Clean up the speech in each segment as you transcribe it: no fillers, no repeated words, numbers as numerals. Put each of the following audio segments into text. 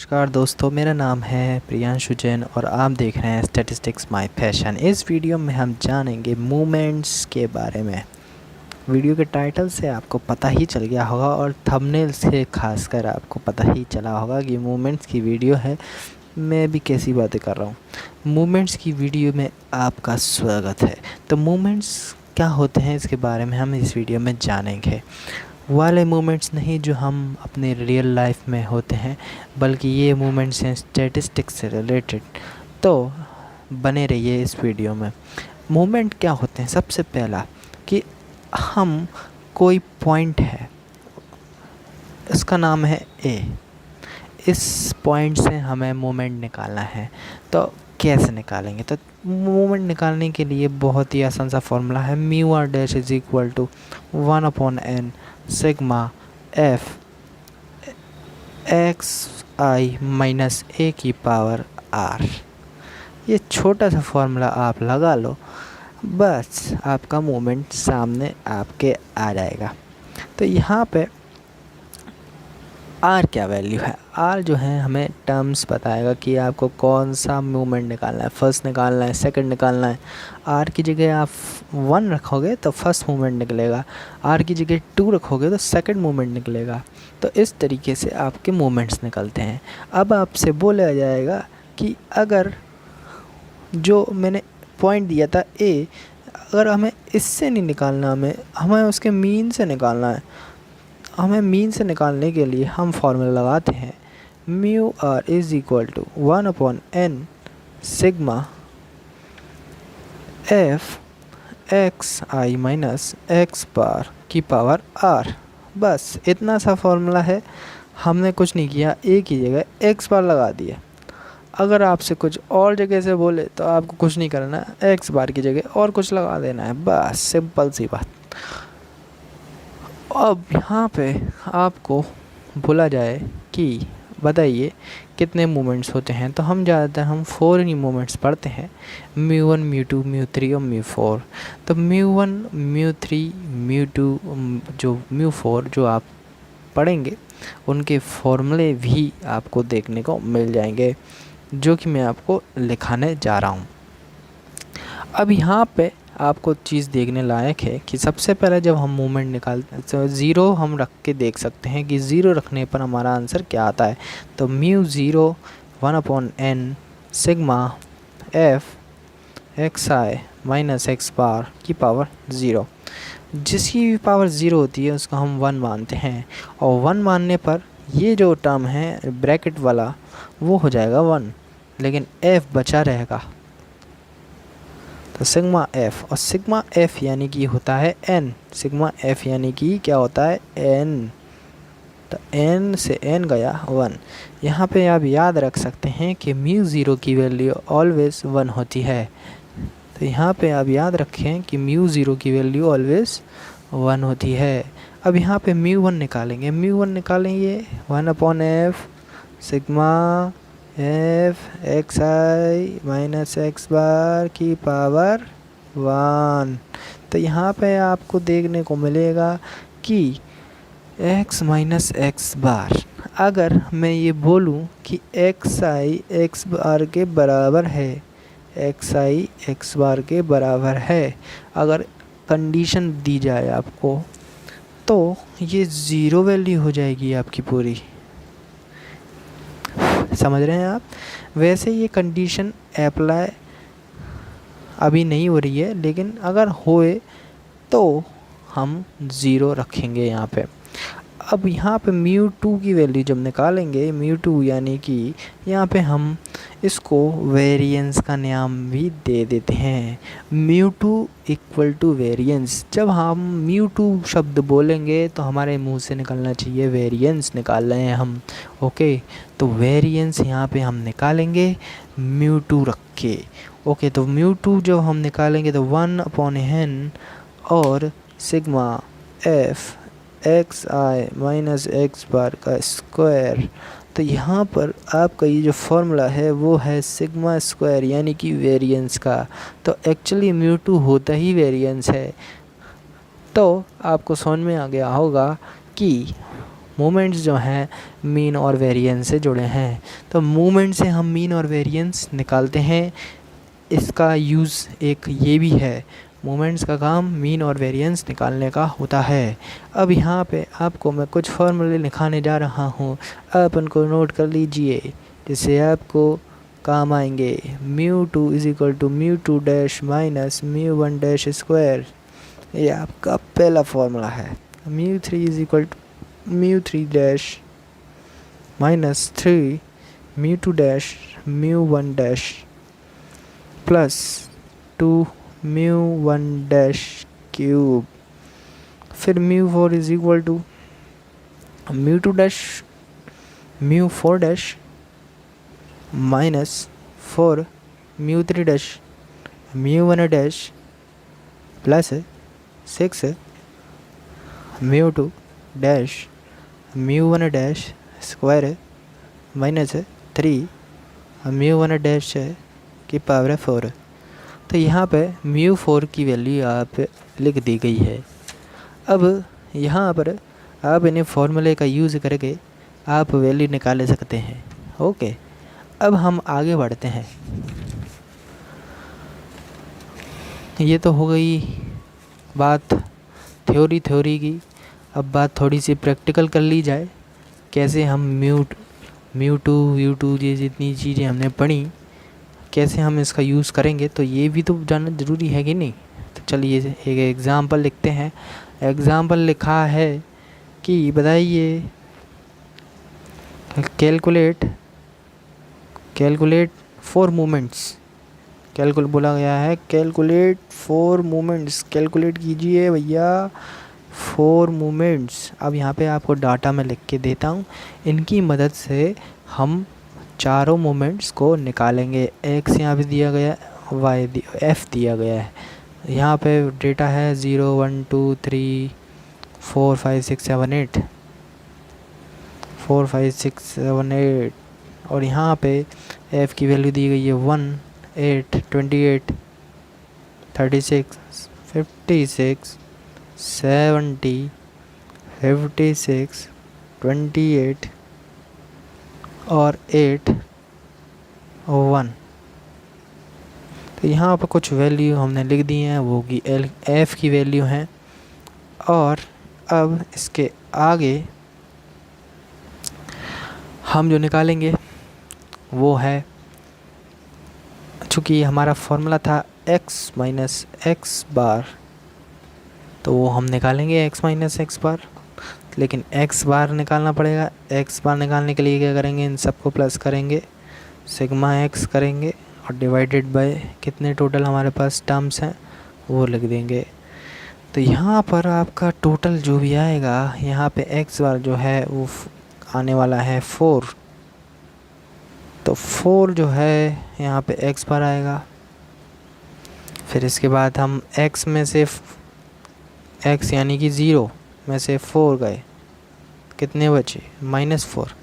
नमस्कार दोस्तों, मेरा नाम है प्रियांशु जैन और आप देख रहे हैं स्टैटिस्टिक्स माय पैशन। इस वीडियो में हम जानेंगे मूवमेंट्स के बारे में। वीडियो के टाइटल से आपको पता ही चल गया होगा और थंबनेल से खासकर आपको पता ही चला होगा कि मूवमेंट्स की वीडियो है। मैं भी कैसी बातें कर रहा हूँ। मूवमेंट्स की वीडियो में आपका स्वागत है। तो मूवमेंट्स क्या होते हैं इसके बारे में हम इस वीडियो में जानेंगे। वाले मोमेंट्स नहीं जो हम अपने रियल लाइफ में होते हैं, बल्कि ये मोमेंट्स हैं स्टैटिस्टिक्स से रिलेटेड। तो बने रहिए इस वीडियो में। मोमेंट क्या होते हैं? सबसे पहला कि हम कोई पॉइंट है, इसका नाम है ए। इस पॉइंट से हमें मोमेंट निकालना है। तो कैसे निकालेंगे? तो मोमेंट निकालने के लिए बहुत ही आसान सा फॉर्मूला है। Mu r dash is equal to 1/n sigma f x i minus a की पावर आर। ये छोटा सा फॉर्मूला आप लगा लो, बस आपका मोमेंट सामने आपके आ जाएगा। तो यहाँ पे आर क्या वैल्यू है? आर जो है हमें टर्म्स बताएगा कि आपको कौन सा मूवमेंट निकालना है, फर्स्ट निकालना है, सेकंड निकालना है। आर की जगह आप 1 रखोगे तो फर्स्ट मूवमेंट निकलेगा, आर की जगह 2 रखोगे तो सेकंड मूवमेंट निकलेगा। तो इस तरीके से आपके मूवमेंट्स निकलते हैं। अब आपसे बोला जाएगा कि अगर जो मैंने पॉइंट दिया था ए, अगर हमें इससे नहीं निकालना, हमें उसके मीन से निकालना है। हमें मीन से निकालने के लिए हम फॉर्मूला लगाते हैं mu r is equal to 1/n sigma f x i minus x bar की पावर आर। बस इतना सा फॉर्मूला है। हमने कुछ नहीं किया, ए की जगह एक्स बार लगा दिया। अगर आपसे कुछ और जगह से बोले तो आपको कुछ नहीं करना है, एक्स बार की जगह और कुछ लगा देना है। बस सिंपल सी बात। अब यहाँ पे आपको बोला जाए कि बताइए कितने मूवमेंट्स होते हैं, तो हम ज़्यादातर 4 ही मूवमेंट्स पढ़ते हैं। म्यू 1 म्यू 2 म्यू 3 और म्यू 4। तो म्यू 1 म्यू 3 म्यू 2 जो म्यू 4 जो आप पढ़ेंगे उनके फॉर्मूले भी आपको देखने को मिल जाएंगे, जो कि मैं आपको लिखाने जा रहा हूँ। अब यहाँ पे आपको चीज़ देखने लायक है कि सबसे पहले जब हम मूवमेंट निकालते हैं तो 0 हम रख के देख सकते हैं कि 0 रखने पर हमारा आंसर क्या आता है। तो mu 0 1/n sigma f x i minus x bar की पावर 0। जिसकी भी पावर 0 होती है उसको हम 1 मानते हैं, और 1 मानने पर ये जो टर्म है ब्रैकेट वाला वो हो जाएगा 1, लेकिन f बचा रहेगा। तो सिग्मा एफ, और सिग्मा एफ यानी कि होता है n। सिग्मा एफ यानी कि क्या होता है? n। तो n से n गया 1। यहाँ पे आप याद रख सकते हैं कि म्यू 0 की वैल्यू ऑलवेज 1 होती है। तो यहाँ पे आप याद रखें कि म्यू 0 की वैल्यू ऑलवेज 1 होती है। अब यहाँ पे म्यू 1 निकालेंगे। म्यू 1 निकालेंगे 1/f sigma f x i minus x bar की पावर 1। तो यहाँ पे आपको देखने को मिलेगा कि x माइनस एक्स बार, अगर मैं ये बोलूँ कि एक्स आई एक्स बार के बराबर है, एक्स आई एक्स बार के बराबर है, अगर कंडीशन दी जाए आपको, तो ये 0 वैल्यू हो जाएगी आपकी पूरी। समझ रहे हैं आप? वैसे ये कंडीशन अप्लाई अभी नहीं हो रही है, लेकिन अगर होए तो हम 0 रखेंगे यहाँ पे। अब यहाँ पे म्यू 2 की वैल्यू जब निकालेंगे, म्यू 2 यानी कि यहाँ पे हम इसको वेरिएंस का नाम भी दे देते हैं। Mu 2 equal to variance. जब हम म्यू 2 शब्द बोलेंगे तो हमारे मुंह से निकलना चाहिए वेरिएंस निकाल रहे हैं हम। ओके, तो वेरिएंस यहाँ पे हम निकालेंगे म्यू 2 रख के। ओके, तो म्यू 2 जब हम निकालेंगे तो 1/n और sigma f x i minus x बार का स्क्वायर। तो यहाँ पर आपका ये जो फॉर्मूला है वो है सिग्मा स्क्वायर यानी कि वेरिएंस का। तो एक्चुअली म्यू 2 होता ही वेरिएंस है। तो आपको समझ में आ गया होगा कि मोमेंट्स जो हैं मीन और वेरिएंस से जुड़े हैं। तो मोमेंट से हम मीन और वेरिएंस निकालते हैं। इसका यूज़ एक ये भी है, मोमेंट्स का काम मीन और वेरिएंस निकालने का होता है। अब यहाँ पे आपको मैं कुछ फॉर्मूले लिखाने जा रहा हूँ, आप उनको नोट कर लीजिए जिससे आपको काम आएंगे। μ2 is equal to μ2 dash minus μ1 dash square, ये आपका पहला फॉर्मूला है। μ3 is equal to μ3 dash minus 3 μ2 dash μ1 dash plus 2 μ1 dash cube. फिर μ4 is equal to μ2 dash μ4 dash minus 4 μ3 dash μ1 dash plus 6 μ2 dash μ1 dash square minus 3 μ1 dash की power 4। तो यहाँ पे μ4 की वैल्यू आप लिख दी गई है। अब यहाँ पर आप इन्हें फॉर्मूले का यूज़ करके आप वैल्यू निकाल सकते हैं। ओके, अब हम आगे बढ़ते हैं। ये तो हो गई बात थ्योरी की। अब बात थोड़ी सी प्रैक्टिकल कर ली जाए, कैसे हम μ2 u2 ये जितनी चीज़ें हमने पढ़ी कैसे हम इसका यूज़ करेंगे, तो ये भी तो जानना ज़रूरी है कि नहीं। तो चलिए एक एग्ज़ाम्पल लिखते हैं। एग्ज़ाम्पल लिखा है कि बताइए कैलकुलेट 4 मोमेंट्स। बोला गया है कैलकुलेट 4 मोमेंट्स, कैलकुलेट कीजिए भैया 4 मोमेंट्स। अब यहाँ पे आपको डाटा मैं लिख के देता हूँ, इनकी मदद से हम चारों मोमेंट्स को निकालेंगे। एक्स यहाँ पे दिया गया है, वाई एफ दिया गया है। यहाँ पे डेटा है 0 1 2 3 4 5 6 7 8 4 5 6 7 8 और यहाँ पे एफ की वैल्यू दी गई है 1 8 28 36 56 70 56 28 और 8 और 1। तो यहाँ पर कुछ वैल्यू हमने लिख दी हैं, वो की एफ की वैल्यू हैं। और अब इसके आगे हम जो निकालेंगे वो है, चूँकि हमारा फॉर्मूला था x माइनस एक्स बार, तो वो हम निकालेंगे x माइनस एक्स बार। लेकिन x बार निकालना पड़ेगा। x बार निकालने के लिए क्या करेंगे, इन सबको प्लस करेंगे, सिग्मा x करेंगे और डिवाइडेड बाय कितने टोटल हमारे पास टर्म्स हैं वो लिख देंगे। तो यहाँ पर आपका टोटल जो भी आएगा, यहाँ पे x बार जो है वो आने वाला है 4। तो 4 जो है यहाँ पे x बार आएगा। फिर इसके बाद हम x में से x यानी कि 0 में से 4 गए, कितने बचे -4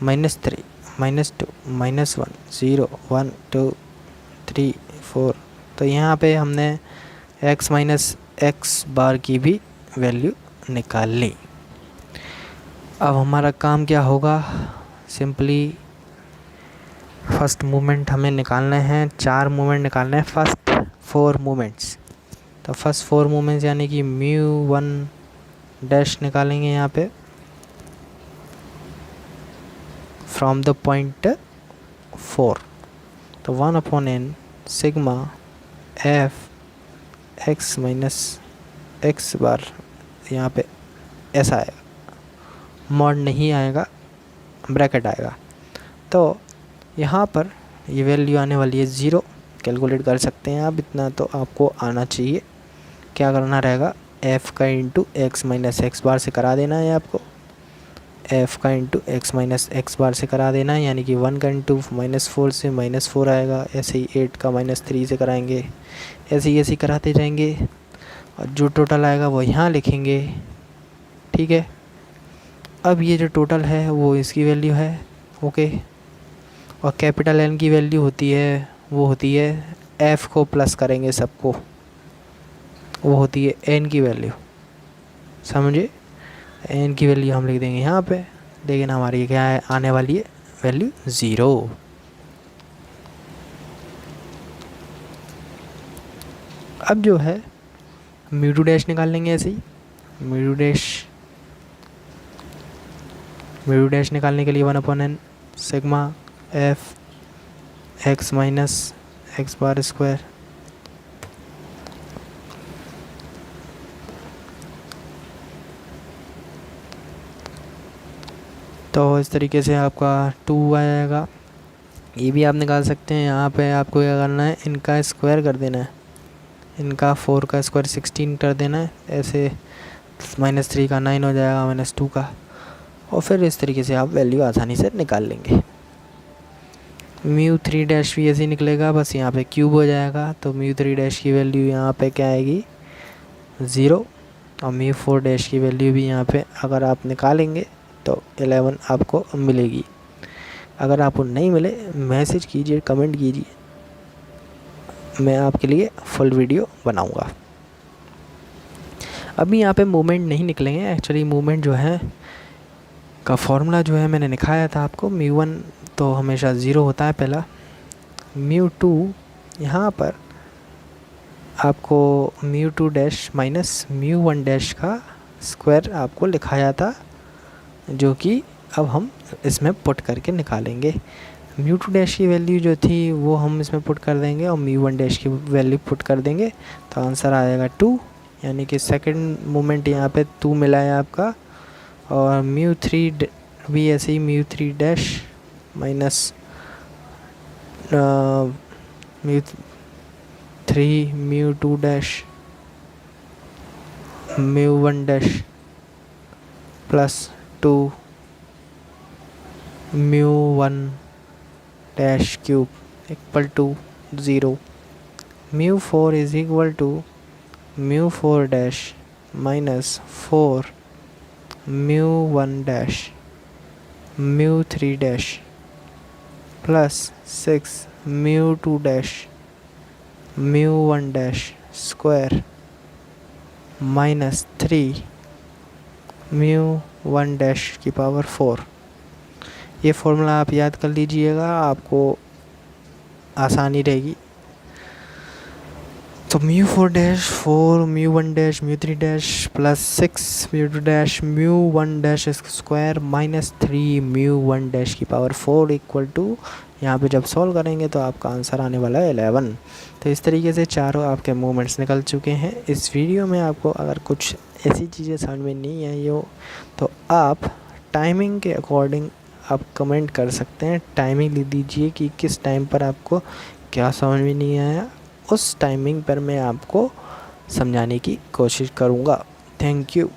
-3 -2 -1 0 1 2 3 4। तो यहाँ पे हमने x माइनस एक्स बार की भी वैल्यू निकाल ली। अब हमारा काम क्या होगा, सिंपली फर्स्ट मोमेंट हमें निकालना है, 4 मोमेंट निकालना है, फर्स्ट 4 मोमेंट्स। तो फर्स्ट 4 मोमेंट्स यानी कि μ1 डैश निकालेंगे यहाँ पे फ्रॉम द पॉइंट 4। तो 1/n sigma f x minus x bar, यहाँ पे ऐसा आएगा, मॉड नहीं आएगा, ब्रैकेट आएगा। तो यहाँ पर ये वैल्यू आने वाली है 0। कैलकुलेट कर सकते हैं आप, इतना तो आपको आना चाहिए। क्या करना रहेगा, f का इंटू एक्स माइनस एक्स बार से करा देना है आपको, f का इंटू एक्स माइनस एक्स बार से करा देना है, यानी कि 1 का इंटू -4 से -4 आएगा। ऐसे ही 8 का -3 से कराएंगे, ऐसे ही कराते जाएंगे और जो टोटल आएगा वो यहाँ लिखेंगे। ठीक है, अब ये जो टोटल है वो इसकी वैल्यू है। ओके, और कैपिटल N की वैल्यू होती है, वो होती है f को प्लस करेंगे सबको, वो होती है n की वैल्यू, समझे। एन की वैल्यू हम लिख देंगे यहाँ पे, लेकिन हमारी क्या है आने वाली है वैल्यू 0। अब जो है म्यू टू डैश निकाल लेंगे ऐसे ही। म्यू टू डैश निकालने के लिए 1/n sigma f x minus x bar square. तो इस तरीके से आपका 2 आ जाएगा। ये भी आप निकाल सकते हैं। यहाँ पे आपको क्या करना है, इनका स्क्वायर कर देना है, इनका 4 का स्क्वायर 16 कर देना है, ऐसे -3 का 9 हो जाएगा, -2 का, और फिर इस तरीके से आप वैल्यू आसानी से निकाल लेंगे। म्यू 3 डैश भी ऐसे ही निकलेगा, बस यहाँ पे क्यूब हो जाएगा। तो म्यू 3 डैश की वैल्यू यहाँ पे क्या आएगी 0, और म्यू 4 डैश की वैल्यू भी यहाँ पे अगर आप निकालेंगे तो 11 आपको मिलेगी। अगर आपको नहीं मिले मैसेज कीजिए, कमेंट कीजिए, मैं आपके लिए फुल वीडियो बनाऊंगा। अभी यहाँ पे मूवमेंट नहीं निकलेंगे, एक्चुअली मूवमेंट जो है का फॉर्मूला जो है मैंने दिखाया था आपको। μ1 तो हमेशा 0 होता है पहला। μ2 यहाँ पर आपको μ2 डैश माइनस μ1 डैश का स्क्वायर आपको लिखाया था, जो कि अब हम इसमें पुट करके निकालेंगे। μ2 डैश की वैल्यू जो थी वो हम इसमें पुट कर देंगे और μ1 डैश की वैल्यू पुट कर देंगे, तो आंसर आएगा 2, यानी कि सेकंड मोमेंट यहाँ पे 2 मिला है आपका। और μ3 भी ऐसे ही μ3 dash minus μ3 μ2 dash μ1 dash plus 2 μ1 dash cube equal to 0। μ4 is equal to μ4 dash minus 4 μ1 dash μ3 dash plus 6 μ2 dash μ1 dash square minus 3 μ1 dash की पावर 4। ये फॉर्मूला आप याद कर लीजिएगा, आपको आसानी रहेगी। तो μ4 dash 4 μ1 dash μ3 dash plus 6 μ2 dash μ1 dash square minus 3 μ1 dash की पावर 4 इक्वल टू, यहाँ पे जब सॉल्व करेंगे तो आपका आंसर आने वाला है 11। तो इस तरीके से चारों आपके मूवमेंट्स निकल चुके हैं। इस वीडियो में आपको अगर कुछ ऐसी चीज़ें समझ में नहीं आई हो तो आप टाइमिंग के अकॉर्डिंग आप कमेंट कर सकते हैं। टाइमिंग लिख दीजिए कि किस टाइम पर आपको क्या समझ में नहीं आया, उस टाइमिंग पर मैं आपको समझाने की कोशिश करूँगा। Thank you.